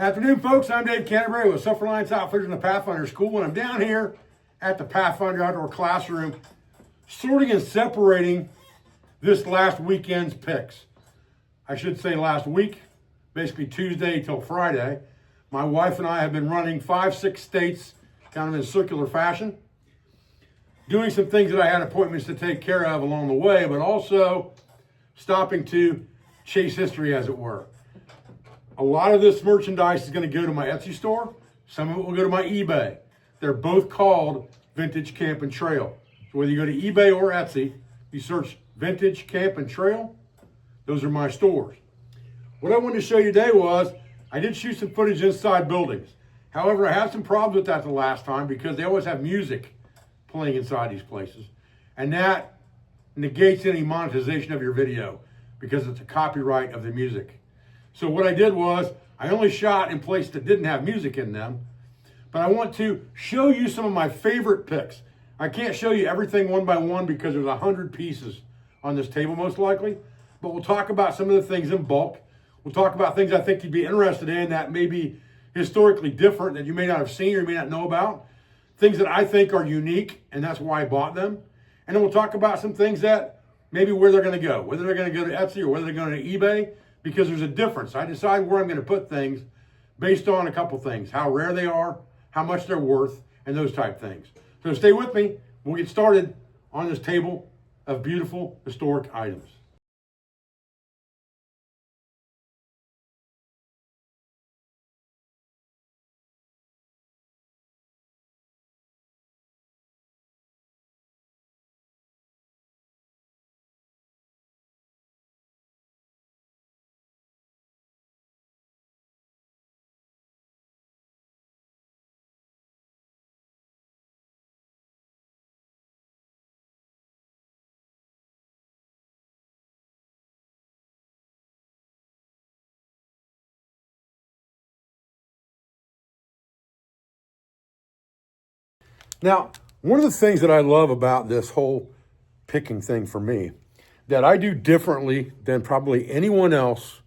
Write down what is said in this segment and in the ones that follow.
Afternoon, folks. I'm Dave Canterbury with Reliance Outfitters in the Pathfinder School, and I'm down here at the Pathfinder Outdoor Classroom sorting and separating this last weekend's picks. I should say last week, basically Tuesday till Friday. My wife and I have been running 5-6 states kind of in circular fashion, doing some things that I had appointments to take care of along the way, but also stopping to chase history, as it were. A lot of this merchandise is going to go to my Etsy store. Some of it will go to my eBay. They're both called Vintage Camp and Trail. So whether you go to eBay or Etsy, you search Vintage Camp and Trail, those are my stores. What I wanted to show you today was, I did shoot some footage inside buildings. However, I had some problems with that the last time because they always have music playing inside these places. And that negates any monetization of your video because it's a copyright of the music. So what I did was, I only shot in places that didn't have music in them, but I want to show you some of my favorite picks. I can't show you everything one by one because there's 100 pieces on this table most likely, but we'll talk about some of the things in bulk. We'll talk about things I think you'd be interested in that may be historically different that you may not have seen or you may not know about. Things that I think are unique, and that's why I bought them. And then we'll talk about some things that maybe where they're going to go, whether they're going to go to Etsy or whether they're going to eBay, because there's a difference. I decide where I'm going to put things based on a couple things: how rare they are, how much they're worth, and those type things. So stay with me. We'll get started on this table of beautiful historic items. Now, one of the things that I love about this whole picking thing for me, that I do differently than probably anyone else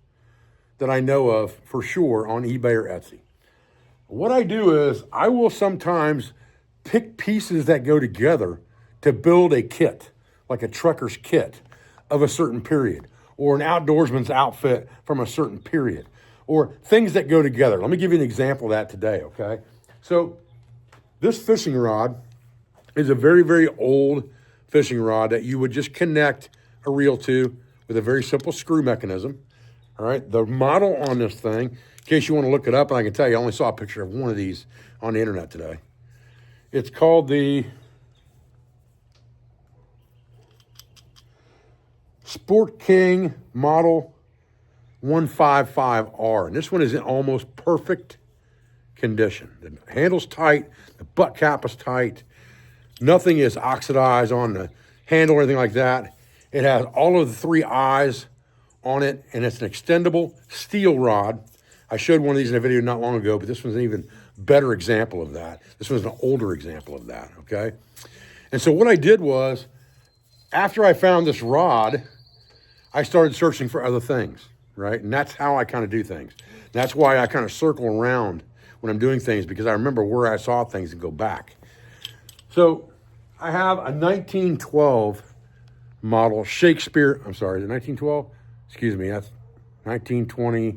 that I know of for sure on eBay or Etsy. What I do is I will sometimes pick pieces that go together to build a kit, like a trucker's kit of a certain period, or an outdoorsman's outfit from a certain period, or things that go together. Let me give you an example of that today, okay? So this fishing rod is a very, very old fishing rod that you would just connect a reel to with a very simple screw mechanism. All right, the model on this thing, in case you want to look it up, and I can tell you, I only saw a picture of one of these on the internet today. It's called the Sport King Model 155R. And this one is in almost perfect condition. The handle's tight, the butt cap is tight, nothing is oxidized on the handle or anything like that. It has all of the 3 eyes on it, and it's an extendable steel rod. I showed one of these in a video not long ago, but this one's an even better example of that. This one's an older example of that, okay? And so what I did was, after I found this rod, I started searching for other things, right? And that's how I kind of do things. That's why I kind of circle around when I'm doing things, because I remember where I saw things and go back. So I have a 1912 model Shakespeare. I'm sorry, is it 1912? Excuse me, that's 1920.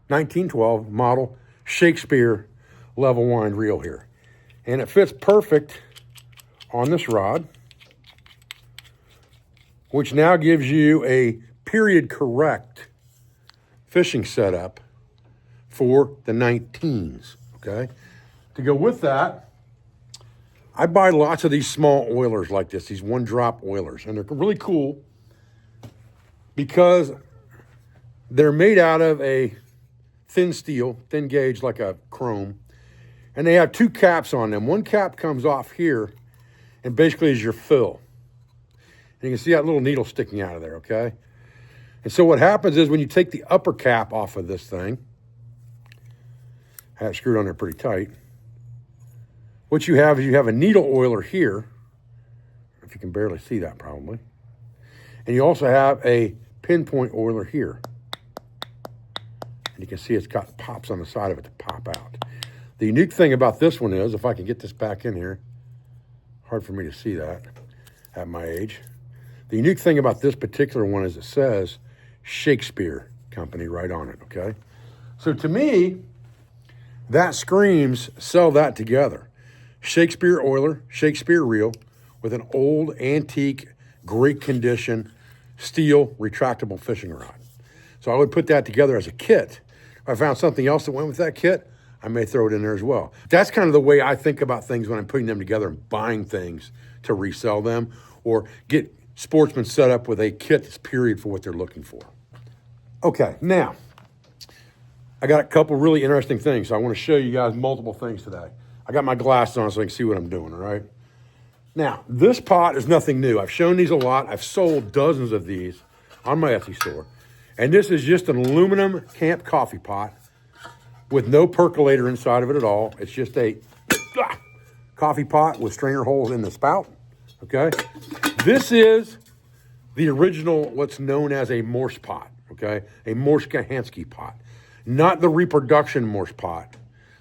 1912 model Shakespeare level wind reel here. And it fits perfect on this rod, which now gives you a period correct fishing setup for the 19s, okay? To go with that, I buy lots of these small oilers like this, these 1-drop oilers, and they're really cool because they're made out of a thin steel, thin gauge like a chrome, and they have 2 caps on them. One cap comes off here and basically is your fill. And you can see that little needle sticking out of there, okay? And so what happens is when you take the upper cap off of this thing, I have it screwed on there pretty tight, what you have is you have a needle oiler here, if you can barely see that probably, and you also have a pinpoint oiler here. And you can see it's got pops on the side of it to pop out. The unique thing about this one is, if I can get this back in here, hard for me to see that at my age. The unique thing about this particular one is it says Shakespeare Company right on it, okay? So to me, that screams sell that together. Shakespeare Oiler, Shakespeare Reel, with an old, antique, great condition, steel, retractable fishing rod. So I would put that together as a kit. If I found something else that went with that kit, I may throw it in there as well. That's kind of the way I think about things when I'm putting them together and buying things to resell them or get sportsmen set up with a kit that's period for what they're looking for. Okay, now, I got a couple really interesting things. So I want to show you guys multiple things today. I got my glasses on so I can see what I'm doing, all right? Now, this pot is nothing new. I've shown these a lot. I've sold dozens of these on my Etsy store. And this is just an aluminum camp coffee pot with no percolator inside of it at all. It's just a coffee pot with strainer holes in the spout, okay? This is the original, what's known as a Morse pot, okay? A Morse Kahansky pot, not the reproduction Morse pot.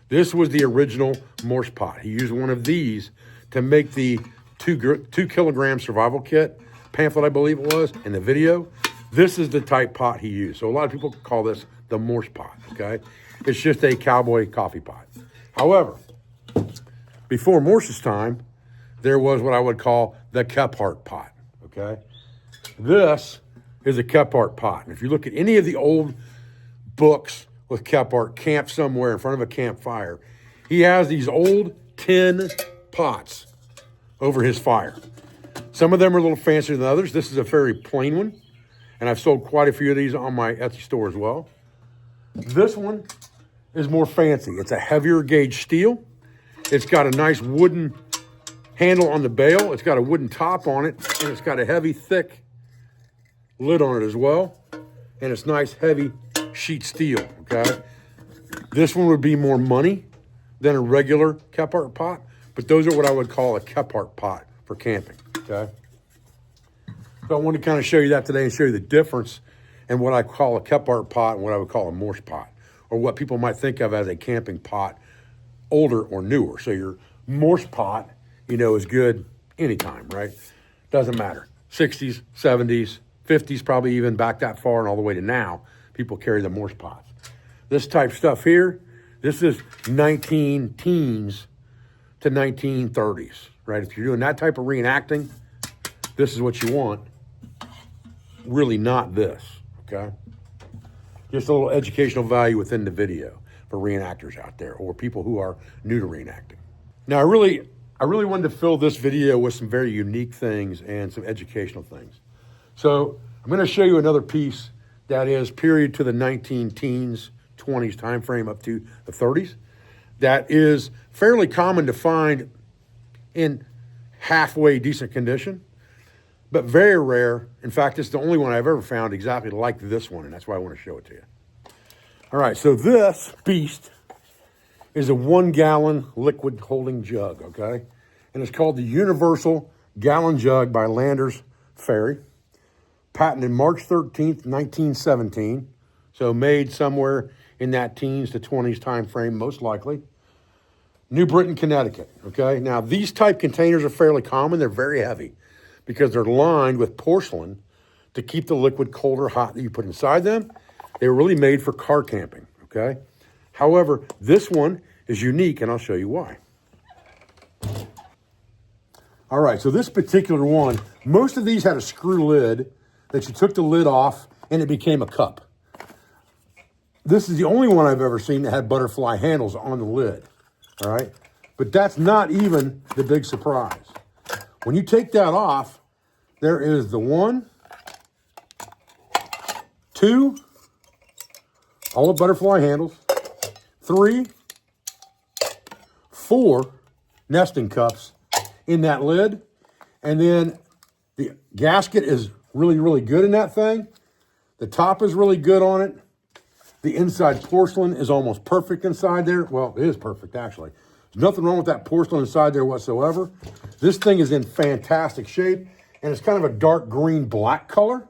This was the original Morse pot. He used one of these to make the 2 kilogram survival kit pamphlet, I believe it was, in the video. This is the type pot he used. So a lot of people call this the Morse pot, okay? It's just a cowboy coffee pot. However, before Morse's time, there was what I would call the Kephart pot, okay? This is a Kephart pot. And if you look at any of the old books with Kephart, Camp Somewhere in front of a campfire, he has these old tin pots over his fire. Some of them are a little fancier than others. This is a very plain one, and I've sold quite a few of these on my Etsy store as well. This one is more fancy. It's a heavier gauge steel. It's got a nice wooden handle on the bail. It's got a wooden top on it, and it's got a heavy, thick lid on it as well. And it's nice, heavy sheet steel, okay? This one would be more money than a regular Kephart pot, but those are what I would call a Kephart pot for camping, okay? So I want to kind of show you that today and show you the difference in what I call a Kephart pot and what I would call a Morse pot, or what people might think of as a camping pot, older or newer. So your Morse pot, you know, is good anytime, right? Doesn't matter. 60s, 70s, 50s, probably even back that far and all the way to now, people carry the Morse pots. This type stuff here, this is 19 teens to 1930s, right? If you're doing that type of reenacting, this is what you want. Really not this, okay? Just a little educational value within the video for reenactors out there or people who are new to reenacting. Now, I really wanted to fill this video with some very unique things and some educational things. So I'm going to show you another piece that is period to the 19 teens, 20s time frame up to the 30s. That is fairly common to find in halfway decent condition, but very rare. In fact, it's the only one I've ever found exactly like this one, and that's why I want to show it to you. All right, so this beast is a 1 gallon liquid holding jug, okay? And it's called the Universal Gallon Jug by Landers Ferry. Patented March 13th, 1917. So made somewhere in that teens to 20s time frame, most likely. New Britain, Connecticut, okay? Now, these type containers are fairly common. They're very heavy because they're lined with porcelain to keep the liquid cold or hot that you put inside them. They're really made for car camping, okay? However, this one is unique, and I'll show you why. All right, so this particular one, most of these had a screw lid that you took the lid off and it became a cup. This is the only one I've ever seen that had butterfly handles on the lid, all right? But that's not even the big surprise. When you take that off, there is the 1, 2, all the butterfly handles, 3, 4 nesting cups in that lid. And then the gasket is really, really good in that thing. The top is really good on it. The inside porcelain is almost perfect inside there. Well, it is perfect, actually. There's nothing wrong with that porcelain inside there whatsoever. This thing is in fantastic shape, and it's kind of a dark green black color.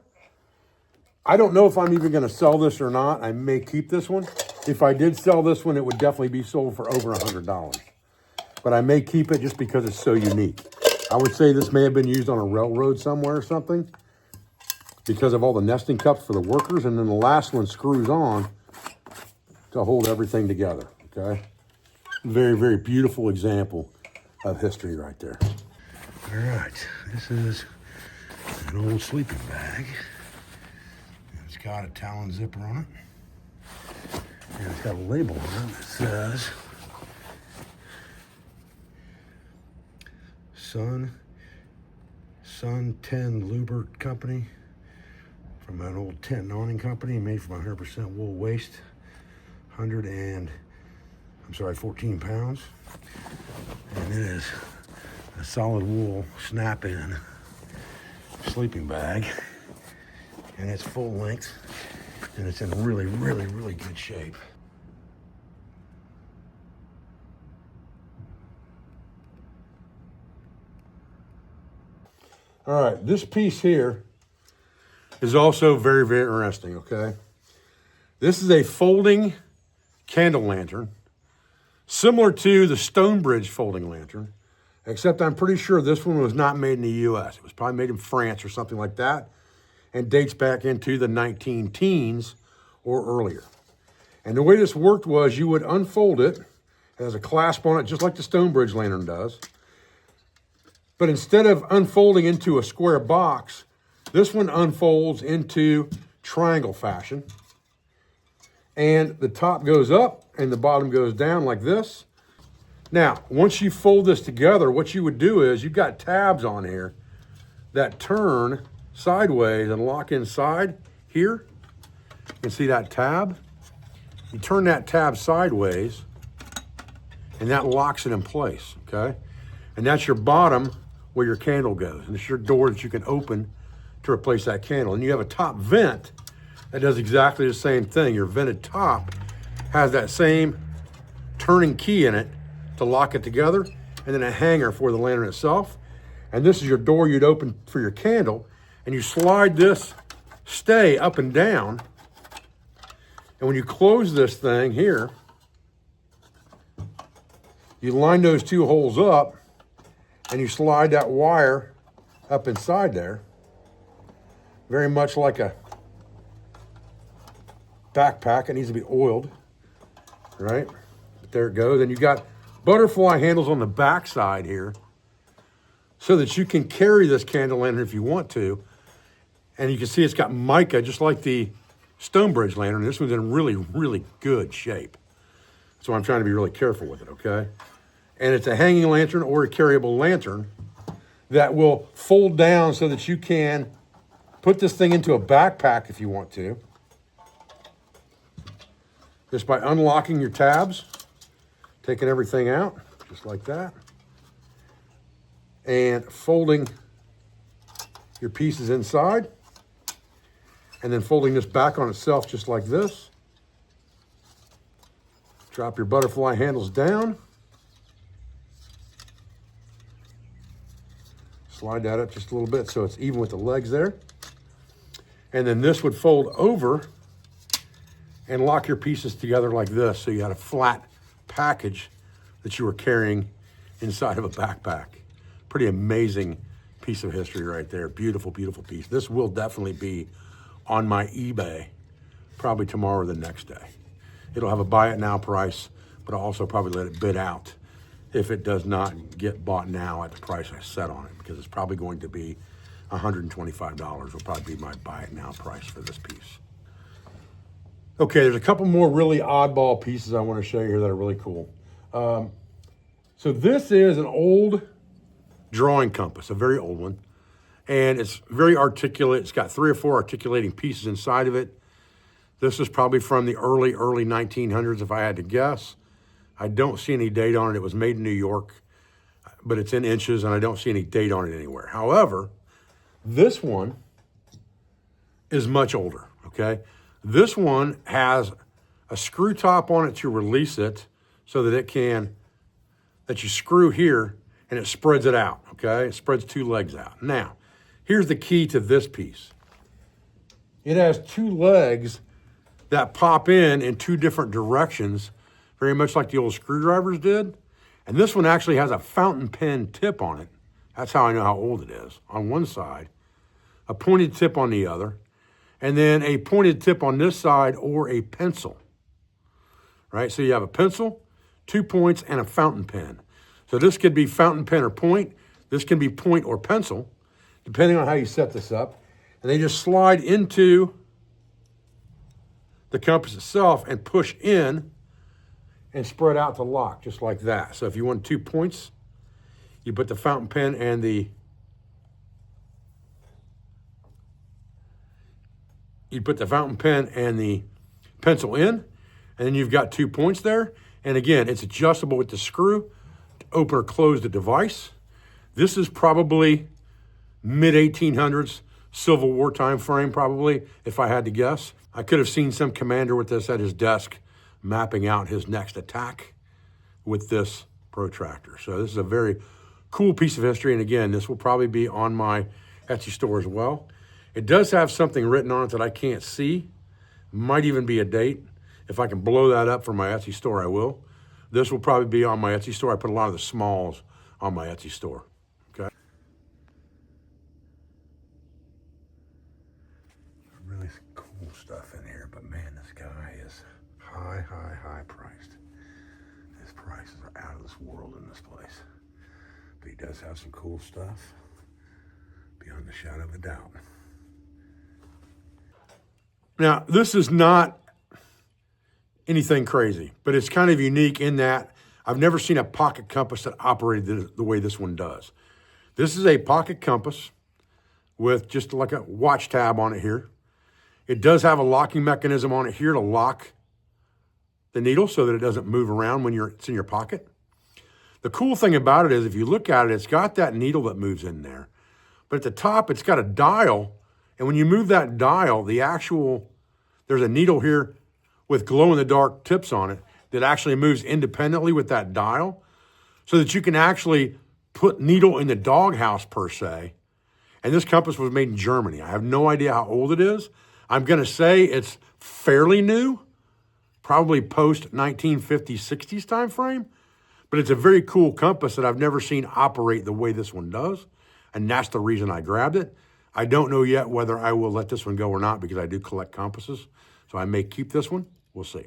I don't know if I'm even going to sell this or not. I may keep this one. If I did sell this one, it would definitely be sold for over $100. But I may keep it just because it's so unique. I would say this may have been used on a railroad somewhere or something because of all the nesting cups for the workers. And then the last one screws on to hold everything together, okay? Very, very beautiful example of history right there. All right, this is an old sleeping bag. It's got a Talon zipper on it. And it's got a label on it that says Sun 10 Lubert Company, from an old tent and awning company, made from 100% wool waste, 14 pounds. And it is a solid wool snap-in sleeping bag, and it's full length, and it's in really, really, really good shape. All right, this piece here is also very, very interesting, okay? This is a folding candle lantern, similar to the Stonebridge folding lantern, except I'm pretty sure this one was not made in the US. It was probably made in France or something like that, and dates back into the 19 teens or earlier. And the way this worked was you would unfold it. It has a clasp on it, just like the Stonebridge lantern does. But instead of unfolding into a square box, this one unfolds into triangle fashion. And the top goes up and the bottom goes down like this. Now, once you fold this together, what you would do is you've got tabs on here that turn sideways and lock inside here. You can see that tab. You turn that tab sideways and that locks it in place, okay? And that's your bottom where your candle goes. And it's your door that you can open to replace that candle. And you have a top vent that does exactly the same thing. Your vented top has that same turning key in it to lock it together, and then a hanger for the lantern itself. And this is your door you'd open for your candle, and you slide this stay up and down. And when you close this thing here, you line those two holes up, and you slide that wire up inside there, very much like a backpack. It needs to be oiled, right? There it goes. And you got butterfly handles on the back side here so that you can carry this candle lantern if you want to. And you can see it's got mica, just like the Stonebridge lantern. This one's in really, really good shape. So I'm trying to be really careful with it, okay? And it's a hanging lantern or a carryable lantern that will fold down so that you can put this thing into a backpack if you want to. Just by unlocking your tabs, taking everything out, just like that, and folding your pieces inside, and then folding this back on itself just like this. Drop your butterfly handles down. Slide that up just a little bit so it's even with the legs there. And then this would fold over and lock your pieces together like this. So you had a flat package that you were carrying inside of a backpack. Pretty amazing piece of history right there. Beautiful, beautiful piece. This will definitely be on my eBay probably tomorrow or the next day. It'll have a buy it now price, but I'll also probably let it bid out if it does not get bought now at the price I set on it, because it's probably going to be $125 will probably be my buy it now price for this piece. Okay, there's a couple more really oddball pieces I want to show you here that are really cool. So this is an old drawing compass, a very old one, and it's very articulate. It's got 3 or 4 articulating pieces inside of it. This is probably from the early 1900s, if I had to guess. I don't see any date on it. It was made in New York, but it's in inches, and I don't see any date on it anywhere. However, this one is much older, okay? This one has a screw top on it to release it so that you screw here and it spreads it out, okay? It spreads 2 legs out. Now, here's the key to this piece. it has two legs that pop in two different directions, very much like the old screwdrivers did. And this one actually has a fountain pen tip on it. That's how I know how old it is. On one side, a pointed tip on the other, and then a pointed tip on this side or a pencil, right? So you have a pencil, 2 points, and a fountain pen. So this could be fountain pen or point. This can be point or pencil, depending on how you set this up. And they just slide into the compass itself and push in and spread out to lock, just like that. So if you want 2 points, you put the fountain pen and the pencil in, and then you've got 2 points there. And again, it's adjustable with the screw to open or close the device. This is probably mid-1800s, Civil War time frame, probably, if I had to guess. I could have seen some commander with this at his desk mapping out his next attack with this protractor. So this is a very cool piece of history. And again, this will probably be on my Etsy store as well. It does have something written on it that I can't see. Might even be a date. If I can blow that up for my Etsy store, I will. This will probably be on my Etsy store. I put a lot of the smalls on my Etsy store. Okay. Really cool stuff in here, but man, this guy is high priced. His prices are out of this world in this place. But he does have some cool stuff, beyond the shadow of a doubt. Now, this is not anything crazy, but it's kind of unique in that I've never seen a pocket compass that operated the way this one does. This is a pocket compass with just like a watch tab on it here. It does have a locking mechanism on it here to lock the needle so that it doesn't move around when it's in your pocket. The cool thing about it is if you look at it, it's got that needle that moves in there. But at the top, it's got a dial. And when you move that dial, there's a needle here with glow-in-the-dark tips on it that actually moves independently with that dial so that you can actually put needle in the doghouse per se. And this compass was made in Germany. I have no idea how old it is. I'm going to say it's fairly new, probably post-1950s, 60s time frame. But it's a very cool compass that I've never seen operate the way this one does. And that's the reason I grabbed it. I don't know yet whether I will let this one go or not because I do collect compasses. So I may keep this one. We'll see.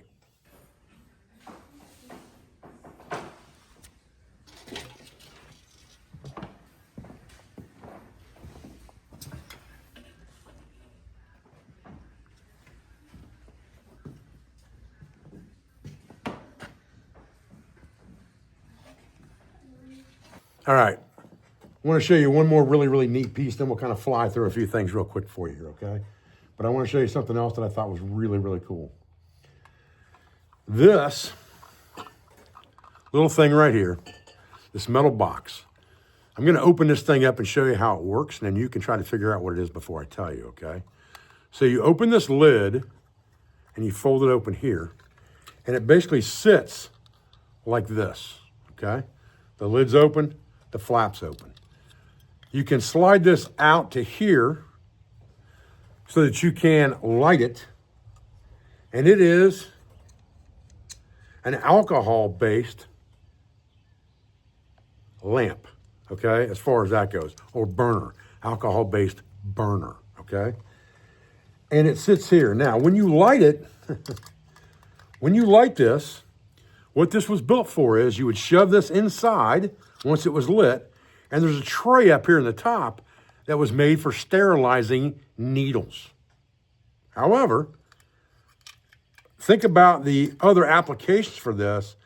All right. I want to show you one more really neat piece, then we'll kind of fly through a few things real quick for you here, okay? But I want to show you something else that I thought was really cool. This little thing right here, this metal box, I'm going to open this thing up and show you how it works, and then you can try to figure out what it is before I tell you, okay? So you open this lid, and you fold it open here, and it basically sits like this, okay? The lid's open, the flap's open. You can slide this out to here so that you can light it. And it is an alcohol-based lamp, okay, as far as that goes, or burner, alcohol-based burner, okay? And it sits here. Now, when you light it, when you light this, what this was built for is you would shove this inside once it was lit, and there's a tray up here in the top that was made for sterilizing needles. However, think about the other applications for this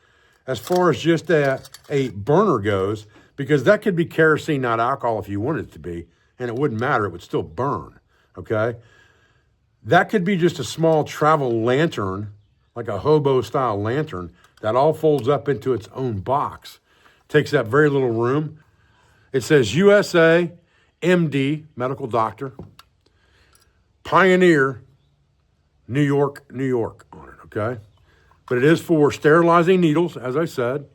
as far as just a burner goes, because that could be kerosene, not alcohol if you wanted it to be, and it wouldn't matter, it would still burn, okay? That could be just a small travel lantern, like a hobo-style lantern, that all folds up into its own box. Takes up very little room. It says USA, MD, medical doctor, Pioneer, New York, New York on it, okay? But it is for sterilizing needles, as I said,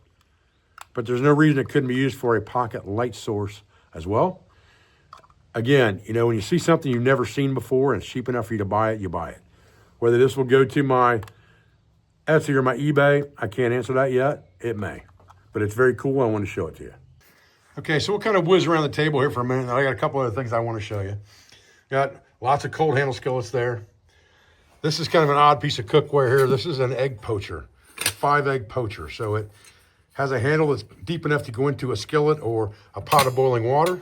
but there's no reason it couldn't be used for a pocket light source as well. Again, you know, when you see something you've never seen before and it's cheap enough for you to buy it, you buy it. Whether this will go to my Etsy or my eBay, I can't answer that yet. It may, but it's very cool. I want to show it to you. Okay, so we'll kind of whiz around the table here for a minute. I got a couple other things I want to show you. Got lots of cold handle skillets there. This is kind of an odd piece of cookware here. This is an egg poacher, a 5-egg poacher. So it has a handle that's deep enough to go into a skillet or a pot of boiling water.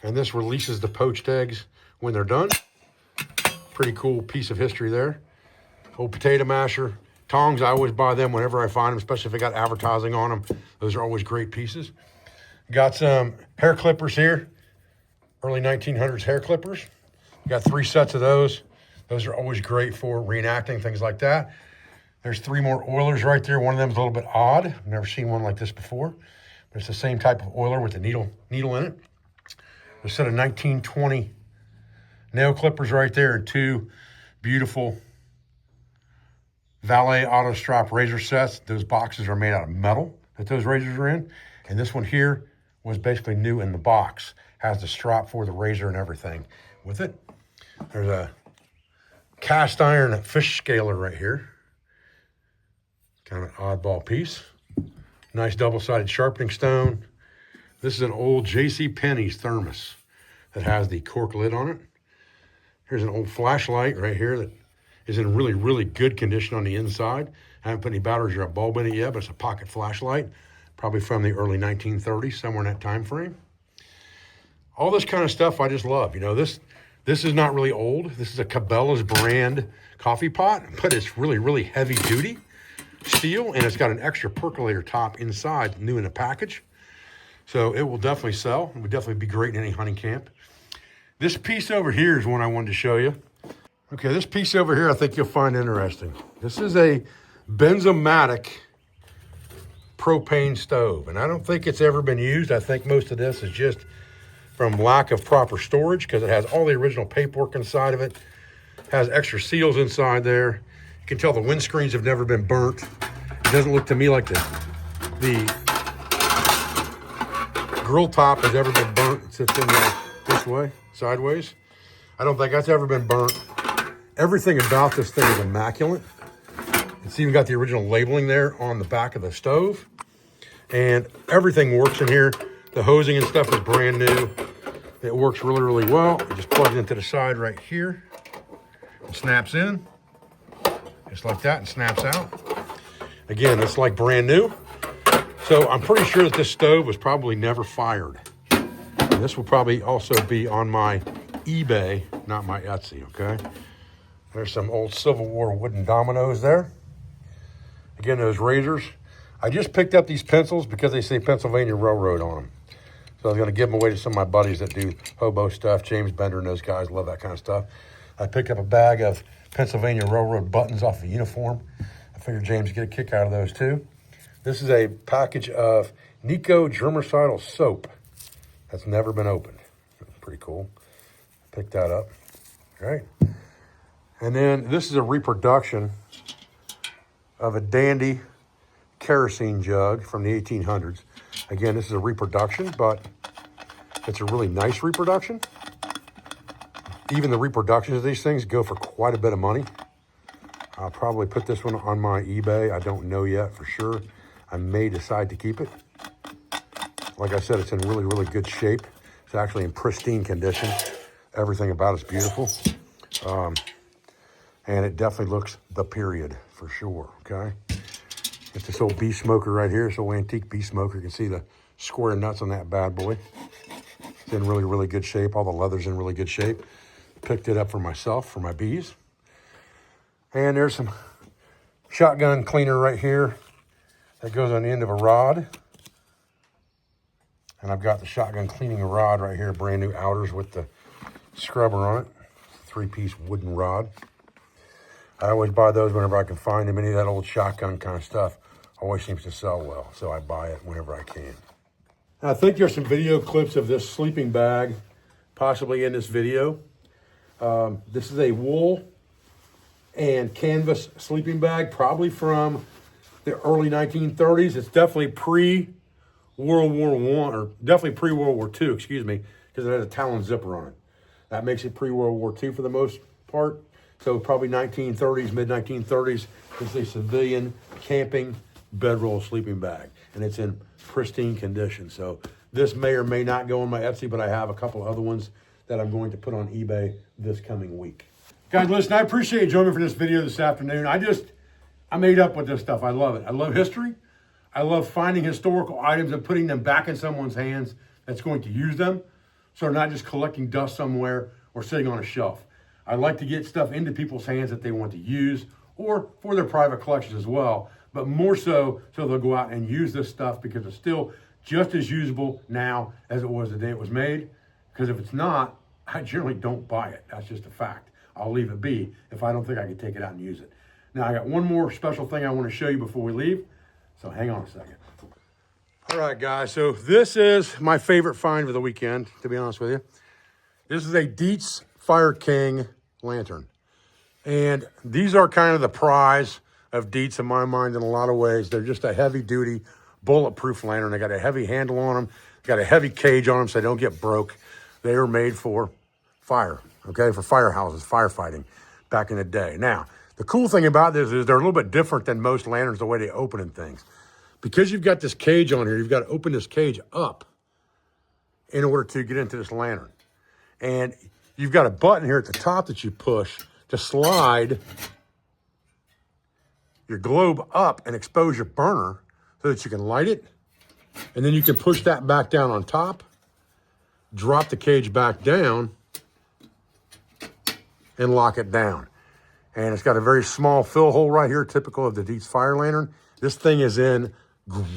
And this releases the poached eggs when they're done. Pretty cool piece of history there. Old potato masher. Tongs, I always buy them whenever I find them, especially if they got advertising on them. Those are always great pieces. Got some hair clippers here. Early 1900s hair clippers. Got 3 sets of those. Those are always great for reenacting, things like that. There's 3 more oilers right there. One of them is a little bit odd. I've never seen one like this before. But it's the same type of oiler with the needle in it. A set of 1920 nail clippers right there and 2 beautiful Valet auto strap razor sets. Those boxes are made out of metal that those razors are in. And this one here was basically new in the box. Has the strap for the razor and everything with it. There's a cast iron fish scaler right here. Kind of an oddball piece. Nice double-sided sharpening stone. This is an old J.C. Penney's thermos that has the cork lid on it. Here's an old flashlight right here that is in really, really good condition on the inside. I haven't put any batteries or a bulb in it yet, but it's a pocket flashlight, probably from the early 1930s, somewhere in that time frame. All this kind of stuff I just love. You know, this is not really old. This is a Cabela's brand coffee pot, but it's really, really heavy duty steel, and it's got an extra percolator top inside, new in a package. So it will definitely sell. It would definitely be great in any hunting camp. This piece over here is one I wanted to show you. Okay, this piece over here I think you'll find interesting. This is a Benzomatic propane stove, and I don't think it's ever been used. I think most of this is just from lack of proper storage because it has all the original paperwork inside of it. Has extra seals inside there. You can tell the windscreens have never been burnt. It doesn't look to me like the grill top has ever been burnt. It sits in there this way, sideways. I don't think that's ever been burnt. Everything about this thing is immaculate. It's even got the original labeling there on the back of the stove. And everything works in here. The hosing and stuff is brand new. It works really, really well. It just plugs into the side right here. It snaps in, just like that, and snaps out. Again, it's like brand new. So I'm pretty sure that this stove was probably never fired. And this will probably also be on my eBay, not my Etsy, okay? There's some old Civil War wooden dominoes there. Again, those razors. I just picked up these pencils because they say Pennsylvania Railroad on them. So I was going to give them away to some of my buddies that do hobo stuff. James Bender and those guys love that kind of stuff. I picked up a bag of Pennsylvania Railroad buttons off the uniform. I figured James would get a kick out of those too. This is a package of Nico germicidal soap that's never been opened. Pretty cool. Picked that up. All right. And then this is a reproduction of a dandy kerosene jug from the 1800s. Again, this is a reproduction, but it's a really nice reproduction. Even the reproductions of these things go for quite a bit of money. I'll probably put this one on my eBay. I don't know yet for sure. I may decide to keep it. Like I said, it's in really, really good shape. It's actually in pristine condition. Everything about it's beautiful. And it definitely looks the period for sure, okay? It's this old bee smoker right here, this old antique bee smoker. You can see the square nuts on that bad boy. It's in really, really good shape. All the leather's in really good shape. Picked it up for myself, for my bees. And there's some shotgun cleaner right here that goes on the end of a rod. And I've got the shotgun cleaning rod right here, brand new outers with the scrubber on it. 3-piece wooden rod. I always buy those whenever I can find them. Any of that old shotgun kind of stuff always seems to sell well, so I buy it whenever I can. I think there's some video clips of this sleeping bag possibly in this video. This is a wool and canvas sleeping bag, probably from the early 1930s. It's definitely pre-World War I, or definitely pre-World War II, excuse me, because it has a Talon zipper on it. That makes it pre-World War II for the most part. So probably 1930s, mid-1930s. It's a civilian camping bedroll sleeping bag. And it's in pristine condition. So this may or may not go on my Etsy, but I have a couple other ones that I'm going to put on eBay this coming week. Guys, listen, I appreciate you joining me for this video this afternoon. I made up with this stuff. I love it. I love history. I love finding historical items and putting them back in someone's hands that's going to use them. So they're not just collecting dust somewhere or sitting on a shelf. I like to get stuff into people's hands that they want to use or for their private collections as well, but more so they'll go out and use this stuff because it's still just as usable now as it was the day it was made. Because if it's not, I generally don't buy it. That's just a fact. I'll leave it be if I don't think I can take it out and use it. Now, I got one more special thing I want to show you before we leave, so hang on a second. All right, guys, so this is my favorite find of the weekend, to be honest with you. This is a Dietz Fire King lantern. And these are kind of the prize of Dietz in my mind in a lot of ways. They're just a heavy-duty, bulletproof lantern. They got a heavy handle on them, got a heavy cage on them so they don't get broke. They were made for fire, okay, for firehouses, firefighting back in the day. Now, the cool thing about this is they're a little bit different than most lanterns, the way they open and things. Because you've got this cage on here, you've got to open this cage up in order to get into this lantern. And you've got a button here at the top that you push to slide your globe up and expose your burner so that you can light it. And then you can push that back down on top, drop the cage back down, and lock it down. And it's got a very small fill hole right here, typical of the Dietz fire lantern. This thing is in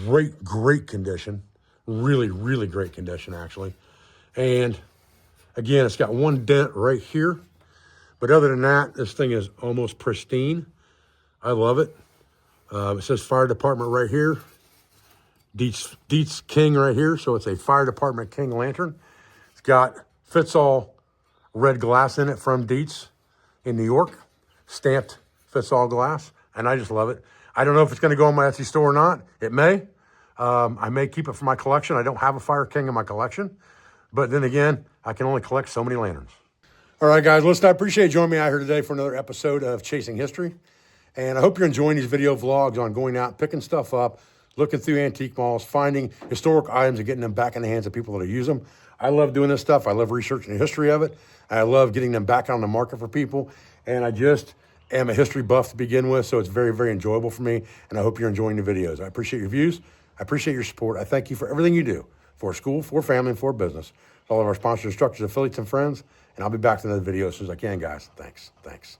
great condition. Really, really great condition, actually. And again, it's got one dent right here. But other than that, this thing is almost pristine. I love it. It says fire department right here. Dietz King right here. So it's a fire department King lantern. It's got fits-all red glass in it from Dietz in New York. Stamped fits-all glass. And I just love it. I don't know if it's going to go on my Etsy store or not. It may. I may keep it for my collection. I don't have a Fire King in my collection. But then again, I can only collect so many lanterns. All right, guys, listen, I appreciate you joining me out here today for another episode of Chasing History. And I hope you're enjoying these video vlogs on going out, picking stuff up, looking through antique malls, finding historic items and getting them back in the hands of people that use them. I love doing this stuff. I love researching the history of it. I love getting them back on the market for people. And I just am a history buff to begin with, so it's very, very enjoyable for me. And I hope you're enjoying the videos. I appreciate your views. I appreciate your support. I thank you for everything you do for school, for family, and for business. All of our sponsors, instructors, affiliates, and friends. And I'll be back to another video as soon as I can, guys. Thanks.